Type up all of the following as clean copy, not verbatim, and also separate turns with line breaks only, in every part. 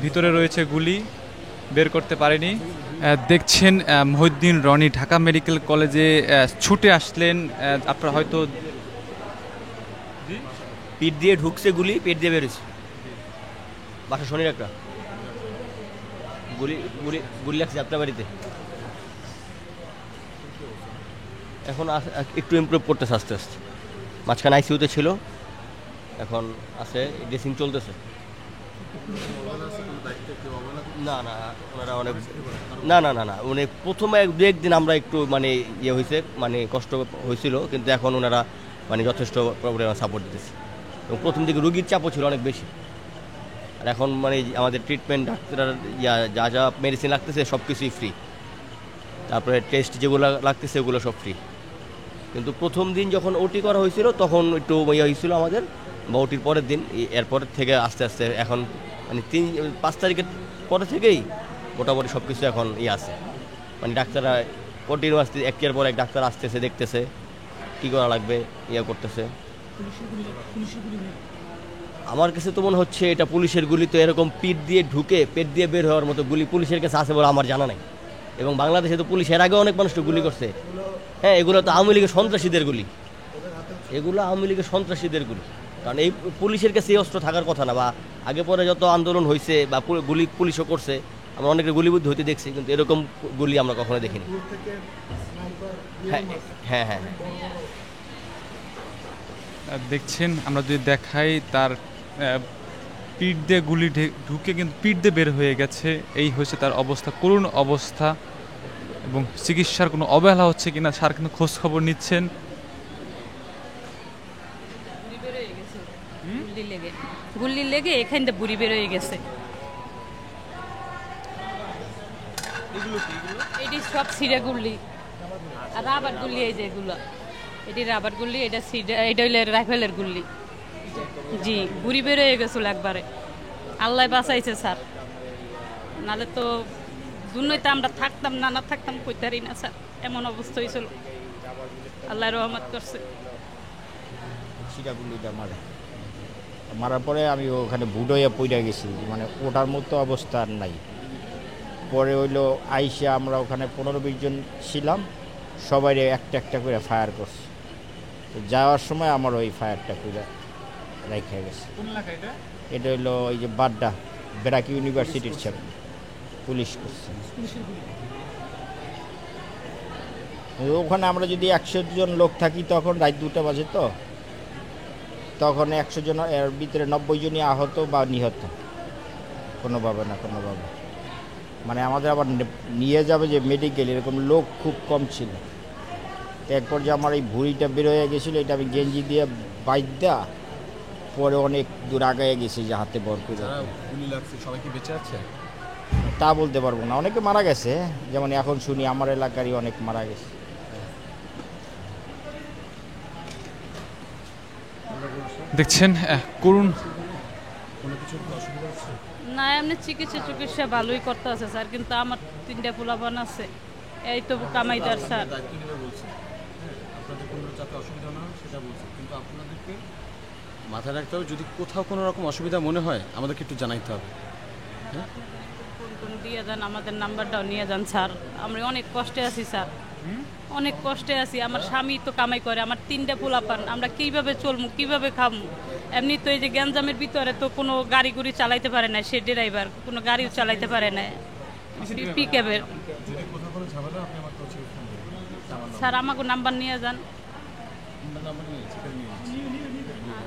ভিতরে রয়েছে গুলি, বের করতে পারেনি। দেখছেন মহিউদ্দিন রনি ঢাকা মেডিকেল কলেজে ছুটে আসলেন। আপনারা হয়তো
পিঠ দিয়ে ঢুকছে গুলি, পেট দিয়ে বেরোচ্ছে। বাসা শনির একটা গুলি গুলি গুলি লাগছে আপনার বাড়িতে। এখন একটু ইমপ্রুভ করতেছে আস্তে আস্তে। মাঝখানে আইসিইউতে ছিল, এখন আছে, ড্রেসিং চলতেছে। না না, ওনারা অনেক না না না না উনি প্রথমে দু একদিন আমরা একটু মানে ইয়ে হয়েছে, মানে কষ্ট হয়েছিল, কিন্তু এখন ওনারা মানে যথেষ্ট প্রবলেম সাপোর্ট দিতেছে। এবং প্রথম দিকে রুগীর চাপও ছিল অনেক বেশি। আর এখন মানে আমাদের ট্রিটমেন্ট ডাক্তার যা যা মেডিসিন লাগতেছে সব কিছুই ফ্রি। তারপরে টেস্ট যেগুলো লাগতেছে ওগুলো সব ফ্রি। কিন্তু প্রথম দিন যখন ওটি করা হয়েছিল তখন একটু ইয়ে হয়েছিল আমাদের, বা ওটির পরের দিন। এরপরের থেকে আস্তে আস্তে এখন মানে 5 তারিখের পরে থেকেই মোটামুটি সব কিছু এখন ইয়ে আছে। মানে ডাক্তাররা কন্টিনিউ আসতে, একের পর এক ডাক্তার আসতেছে, দেখতেছে কী করা লাগবে, ইয়ে করতেছে। আমার কাছে তো মনে হচ্ছে এটা পুলিশের গুলি। তো এরকম পিঠ দিয়ে ঢুকে পেট দিয়ে বের হওয়ার মতো গুলি পুলিশের কাছে আছে বলে আমার জানা নাই। এবং বাংলাদেশে তো পুলিশ এর আগে অনেক মানুষকে গুলি করছে। হ্যাঁ, এগুলো তো আওয়ামী লীগের সন্ত্রাসীদের গুলি, এগুলো আওয়ামী লীগের সন্ত্রাসীদের গুলি। কারণ এই পুলিশের কাছে এই অস্ত্র থাকার কথা না। বা আগে পরে যত আন্দোলন হয়েছে বা গুলি পুলিশও করছে, আমরা অনেকের গুলিবুদ্ধ হইতে দেখছি, কিন্তু এরকম গুলি আমরা কখনো দেখিনি। হ্যাঁ হ্যাঁ হ্যাঁ।
দেখছেন, আমরা যদি দেখাই তার পিঠ দিয়ে গুলি ঢুকে কিন্তু পিঠ দিয়ে বের হয়ে গেছে। এই হয়েছে তার অবস্থা, করুণ অবস্থা। এবং চিকিৎসার কোনো অবহেলা হচ্ছে কিনা স্যার কিন্তু খোঁজ খবর নিচ্ছেন।
গুল্লি লেগে এখান থেকে বুড়ি বের হয়ে গেছে। এটি সব সিরা গুল্লি আর রাবার গুল্লি। এই যে এগুলো, এটি রাবার গুল্লি, এটা সিডা, এটা হইলে রাইফেলের গুল্লি। জি, বুড়ি বের হয়ে গেছিল একবারে। আল্লাহ বাঁচাইছে স্যার, নাহলে তো দুর্নইতে আমরা থাকতাম না, না থাকতাম কইতারি না স্যার। এমন অবস্থা হয়েছিল, আল্লাহ রহমত করছে।
মারার পরে আমি ওখানে বুট হইয়া পইরা গেছি, মানে ওটার মতো অবস্থা আর নাই। পরে হইলো আইসা আমরা ওখানে 15-20 জন ছিলাম, সবাই একটা একটা করে ফায়ার করছে। তো যাওয়ার সময় আমার ওই ফায়ারটা করে রেখে গেছে। এটা হইলো ওই যে বাড্ডা ব্র্যাক ইউনিভার্সিটির সামনে পুলিশ করছে। ওখানে আমরা যদি 100 জন লোক থাকি, তখন রাত 2টা বাজে, তো তখন 100 জন এর ভিতরে 90 জনই আহত বা নিহত, কোনোভাবে না কোনোভাবে। মানে আমাদের আবার নিয়ে যাবে যে মেডিকেল, এরকম লোক খুব কম ছিল। এরপর যে আমার এই ভুঁড়িটা বের হয়ে গেছিলো, এটা আমি গেঞ্জি দিয়ে বাইদ্যা পরে অনেক দূর আগায় গেছি, যে হাতে বর করে।
সবাই কি বেঁচে আছে
তা বলতে পারবো না, অনেকে মারা গেছে। যেমন এখন শুনি আমার এলাকারই অনেক মারা গেছে।
দেখছেন করুণ।
না, এমনি চিকিৎসা ভালোই করতে আছে স্যার, কিন্তু আমার 3টা পোলাপান আছে, এই তো কামাইদার স্যার।
মাথায় রাখতে হবে, যদি কোথাও কোনো রকম অসুবিধা মনে হয় আমাদেরকে একটু জানাইতে হবে। হ্যাঁ,
ফোন দিয়ে যান, আমাদের নাম্বারটাও নিয়ে যান স্যার। আমরা অনেক কষ্টে আছি স্যার, অনেক কষ্টে আছি। আমার স্বামী তো কামাই করে, আমার 3টা পোলাপান, আমরা কিভাবে চলবো, কিভাবে খাবো? এমনি তো এই যে গ্যাঞ্জামের ভিতরে তো কোনো গাড়ি গুড়ি চালাইতে পারে না, সে ড্রাইভার কোনো গাড়িও চালাইতে পারে না, পিকআপের। স্যার আমাকে নাম্বার নিয়ে যান।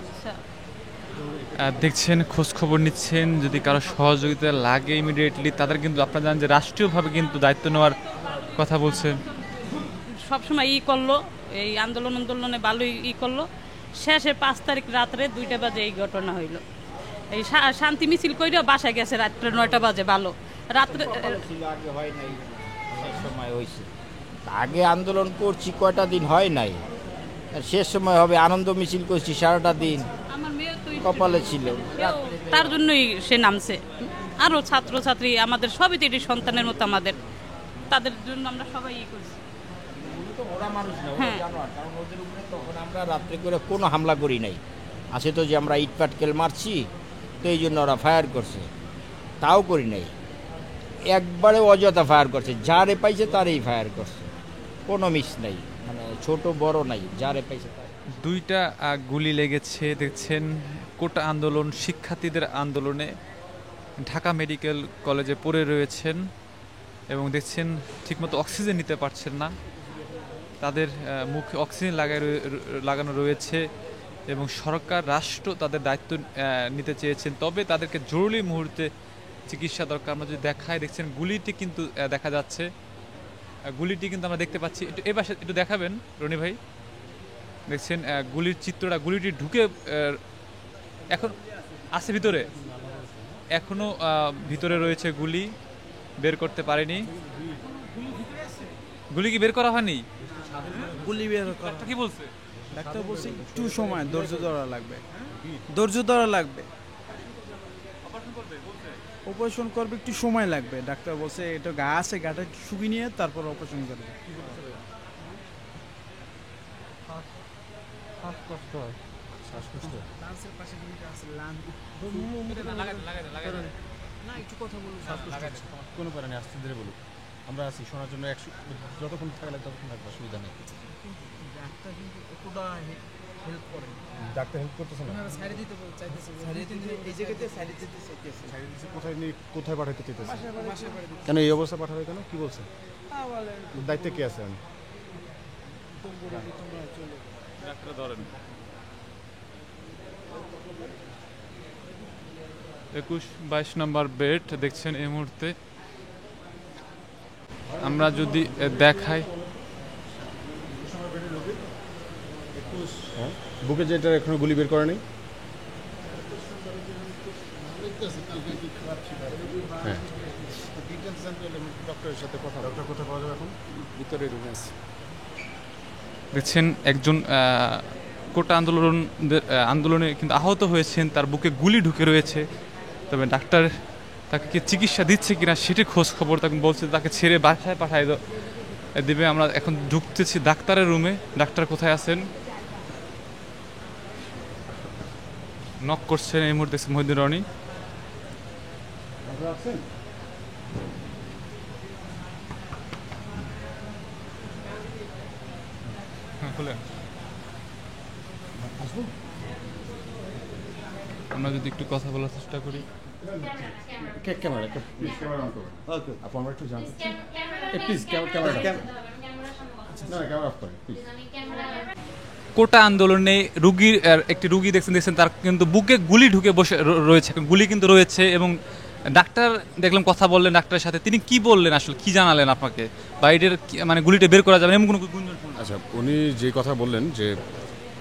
আচ্ছা,
দেখছেন, খোঁজ খবর নিচ্ছেন, যদি কারো সহযোগিতা লাগে ইমিডিয়েটলি তাদের কিন্তু আপনারা জানেন যে রাষ্ট্রীয়ভাবে কিন্তু দায়িত্ব নেওয়ার কথা বলছেন।
সবসময় করলো, এই আন্দোলনে ভালোই করলো। শেষে 5 তারিখ রাত্রে 2টা বাজে এই ঘটনা হইল। এই শান্তি মিছিল কইরা বাসায় গেছে রাত্রে 9টা বাজে। ভালো রাত্রে
আগে আন্দোলন করছি, কয়টা দিন হয় নাই, শেষ সময় হবে আনন্দ মিছিল করছি সারাটা দিন,
আমার মেয়ে তো
কপালে ছিল।
তার জন্যই সে নামছে। আরো ছাত্রছাত্রী আমাদের সবই তো এটি সন্তানের মতো আমাদের, তাদের জন্য আমরা সবাই করছি।
তখন আমরা রাত্রে করে কোনো হামলা করি নাই, আছে তো যে আমরা ইট পাটকেল মারছি, তো এই জন্য ওরা ফায়ার করছে। তাও করি নাই, একবারে অযথা ফায়ার করছে, যারে পাইছে তারই ফায়ার করছে, কোনো মিস নাই, মানে ছোট বড় নাই, যারে পাইছে তার।
দুইটা গুলি লেগেছে দেখছেন কোটা আন্দোলন, শিক্ষার্থীদের আন্দোলনে ঢাকা মেডিকেল কলেজে পড়ে রয়েছেন এবং দেখছেন ঠিকমতো অক্সিজেন নিতে পারছেন না, তাদের মুখে অক্সিজেন লাগানো রয়েছে এবং সরকার রাষ্ট্র তাদের দায়িত্ব নিতে চেয়েছেন, তবে তাদেরকে জরুরি মুহূর্তে চিকিৎসা দরকার। আমরা যদি দেখাই দেখছেন গুলিটি কিন্তু দেখা যাচ্ছে, গুলিটি কিন্তু আমরা দেখতে পাচ্ছি, একটু এই পাশে একটু দেখাবেন রনি ভাই, দেখছেন গুলির চিত্রটা, গুলিটি ঢুকে এখন আছে ভিতরে, এখনো ভিতরে রয়েছে গুলি, বের করতে পারেনি। গুলি কি বের করা হয়নি?
গুলি বের করা,
ডাক্তার কি বলছে?
ডাক্তার বলছে একটু সময় ধৈর্য ধরা লাগবে, ধৈর্য ধরা লাগবে, অপারেশন করবে, একটু সময় লাগবে। ডাক্তার বলছে এটা গা আছে, গাটা একটু শুকিয়ে নিয়ে তারপর অপারেশন করবে।
শ্বাসকষ্ট হয়, শ্বাসকষ্ট হয়।
লাঞ্চের পাশে গুলিটা আছে, লাঞ্চ না একটু কথা বলুন।
কোনো পারে নেই, আস্তে ধীরে বলুক, আমরা আছি শোনার জন্য, যতক্ষণ থাকলে ততক্ষণ থাকবে, অসুবিধা নেই।
ডাক্তার কিন্তু এতটা হেল্প করে,
ডাক্তার হেল্প করতেছে না,
সাইডে দিতে চাইতেছে, এই জায়গাতে সাইডে দিতে চাইতেছে।
কোথায় নিয়ে কোথায় পাঠাতে চাইতেছে? কেন এই অবস্থা পাঠাবে কেন, কি বলছে? দায়িত্বে কে আছে? আমি
ডাক্তার ধরেন 21-22 নম্বর বেড দেখছেন এই মুহূর্তে। আমরা যদি দেখাই
বুকে যেটা এখনো গুলি বের করে নেই, হ্যাঁ ডক্টরের সাথে কথা, ডক্টর কোথায় পাওয়া যাবে এখন? ভিতরে রুমে আছে।
দেখছেন একজন কোটা আন্দোলনে কিন্তু আহত হয়েছেন, তার বুকে গুলি ঢুকে রয়েছে, তবে ডাক্তার তাকে কি চিকিৎসা দিচ্ছে কিনা সেটি খোঁজ খবর তাকে বলছে তাকে ছেড়ে বাসায় পাঠায় দিবে। আমরা এখন ঢুকতেছি ডাক্তারের রুমে, ডাক্তার কোথায় আছেন? নক করছেন এই মুহূর্তে মহিউদ্দিন রনি। আমরা যদি একটু কথা বলার চেষ্টা করি।
ক্যামেরা অন করুন, আপু আমরা একটু জানতে চাই, প্লিজ ক্যামেরা অফ করেন প্লিজ।
কোটা আন্দোলনে একটি রুগী দেখছেন তার কিন্তু বুকে গুলি ঢুকে বসে রয়েছে, গুলি কিন্তু রয়েছে এবং ডাক্তার দেখলাম কথা বললেন ডাক্তারের সাথে, তিনি কি বললেন আসলে, কি জানালেন আপনাকে, বা এটার মানে গুলিটা বের করা যাবে এমন কোনো গুঞ্জন?
আচ্ছা, উনি যে কথা বললেন যে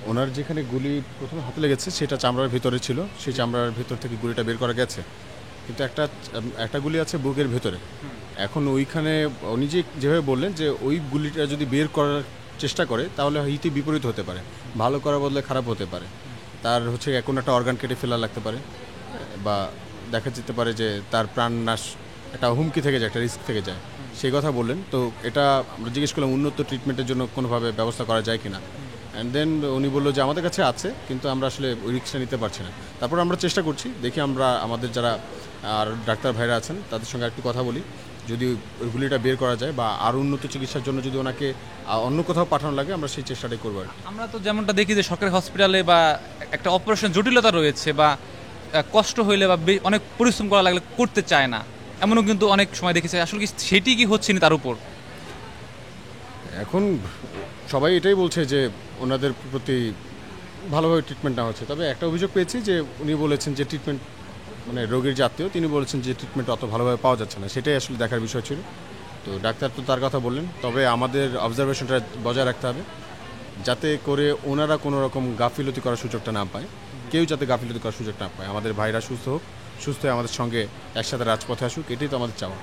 ওনার যেখানে গুলি প্রথমে হাতে লেগেছে সেটা চামড়ার ভিতরে ছিল, সেই চামড়ার ভিতর থেকে গুলিটা বের করা গেছে, কিন্তু একটা গুলি আছে বুকের ভেতরে। এখন ওইখানে উনি যেভাবে বললেন যে ওই গুলিটা যদি বের করার চেষ্টা করে তাহলে হিতে বিপরীত হতে পারে, ভালো করার বদলে খারাপ হতে পারে, তার হচ্ছে এখন একটা অর্গান কেটে ফেলা লাগতে পারে, বা দেখা যেতে পারে যে তার প্রাণ নাশ, একটা হুমকি থেকে যায়, একটা রিস্ক থেকে যায়, সেই কথা বললেন। তো এটা আমরা জিজ্ঞেস করলাম উন্নত ট্রিটমেন্টের জন্য কোনোভাবে ব্যবস্থা করা যায় কিনা, অ্যান্ড দেন উনি বললো যে আমাদের কাছে আছে, কিন্তু আমরা আসলে ওই রিস্কটা নিতে পারছি না। তারপর আমরা চেষ্টা করছি, দেখি আমরা আমাদের যারা আর ডাক্তার ভাইরা আছেন তাদের সঙ্গে একটু কথা বলি, যদি ওই গুলিটা বের করা যায় বা আরও উন্নত চিকিৎসার জন্য যদি ওনাকে অন্য কোথাও পাঠানো লাগে আমরা সেই চেষ্টাটাই করবো।
আমরা তো যেমনটা দেখি যে সরকারি হসপিটালে বা একটা অপারেশন জটিলতা রয়েছে, বা কষ্ট হইলে বা অনেক পরিশ্রম করা লাগলে করতে চায় না, এমনও কিন্তু অনেক সময় দেখেছে, আসলে কি সেটি কি হচ্ছে না তার উপর?
এখন সবাই এটাই বলছে যে ওনাদের প্রতি ভালোভাবে ট্রিটমেন্ট নেওয়া হচ্ছে, তবে একটা অভিযোগ পেয়েছি যে উনি বলেছেন যে ট্রিটমেন্ট মানে রোগীর যে আত্মীয় তিনি বলেছেন যে ট্রিটমেন্ট অত ভালোভাবে পাওয়া যাচ্ছে না, সেটাই আসলে দেখার বিষয় ছিল। তো ডাক্তার তো তার কথা বললেন, তবে আমাদের অবজারভেশনটা বজায় রাখতে হবে যাতে করে ওনারা কোনো রকম গাফিলতি করার সুযোগটা না পায়, কেউ যাতে গাফিলতি করার সুযোগ না পায়, আমাদের ভাইরা সুস্থ হোক, সুস্থ হয়ে আমাদের সঙ্গে একসাথে রাজপথে আসুক, এটাই তো আমাদের চাওয়া।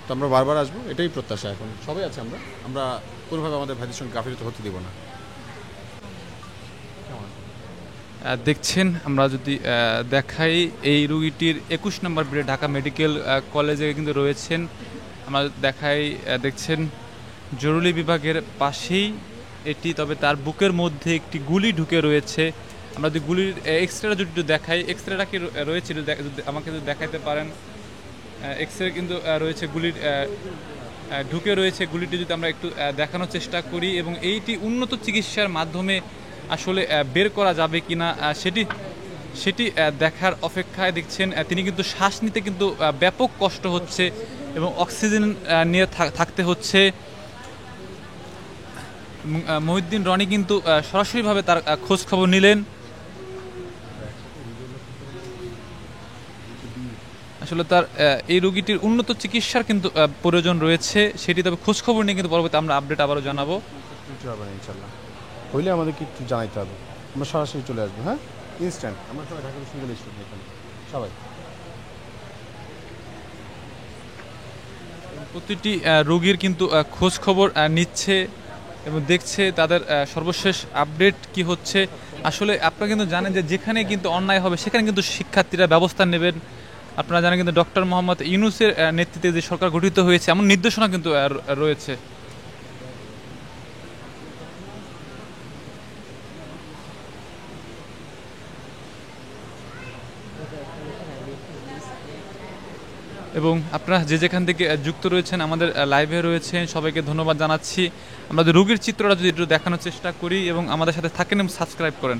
তো আমরা বারবার আসবো, এটাই প্রত্যাশা। এখন সবাই আছে, আমরা কোনোভাবে আমাদের ভাইদের সঙ্গে গাফিলতি হতে দেব না।
দেখছেন আমরা যদি দেখাই এই রুগীটির 21 নম্বর বেডে ঢাকা মেডিকেল কলেজে কিন্তু রয়েছেন, আমরা দেখাই দেখছেন জরুরি বিভাগের পাশেই এটি, তবে তার বুকের মধ্যে একটি গুলি ঢুকে রয়েছে। আমরা যদি গুলির এক্সরেটা যদি দেখাই, এক্সরেটা কি রয়েছিল আমাকে যদি দেখাইতে পারেন, এক্স রে কিন্তু রয়েছে গুলির ঢুকে রয়েছে গুলিটি যদি আমরা একটু দেখানোর চেষ্টা করি এবং এইটি উন্নত চিকিৎসার মাধ্যমে আসলে বের করা যাবে কিনা সেটি দেখার অপেক্ষায় দেখছেন। তিনি কিন্তু শ্বাস নিতে কিন্তু ব্যাপক কষ্ট হচ্ছে এবং অক্সিজেন নিয়ে থাকতে হচ্ছে। মহিউদ্দিন রনি কিন্তু সরাসরিভাবে তার খোঁজ খবর নিলেন। আসলে তার এই রোগীটির উন্নত চিকিৎসার কিন্তু প্রয়োজন রয়েছে, সেটি তবে খোঁজ খবর নিয়ে কিন্তু পরবর্তী আমরা আপডেট আবারও জানাবো।
ইনশাল্লাহ হইলে আমাদেরকে একটু জানাইতে হবে, আমরা সরাসরি চলে আসবো। হ্যাঁ, ইনস্ট্যান্ট আমরা সবাই ঢাকা বিশ্ববিদ্যালয় স্টুডেন্ট এখানে সবাই।
প্রতিটি রোগীর কিন্তু খোঁজ খবর নিচ্ছে এবং দেখছে তাদের সর্বশেষ আপডেট কি হচ্ছে। আসলে আপনারা কিন্তু জানেন যে যেখানে কিন্তু অন্যায় হবে সেখানে কিন্তু শিক্ষার্থীরা ব্যবস্থা নেবেন। আপনারা জানেন কিন্তু ডক্টর মোহাম্মদ ইউনূসের নেতৃত্বে যে সরকার গঠিত হয়েছে এমন নির্দেশনা কিন্তু রয়েছে। এবং আপনারা যে যেখান থেকে যুক্ত রয়েছেন আমাদের লাইভে রয়েছেন সবাইকে ধন্যবাদ জানাচ্ছি। আমাদের রোগীর চিত্রটা যদি একটু দেখানোর চেষ্টা করি এবং আমাদের সাথে থাকেন এবং সাবস্ক্রাইব করেন।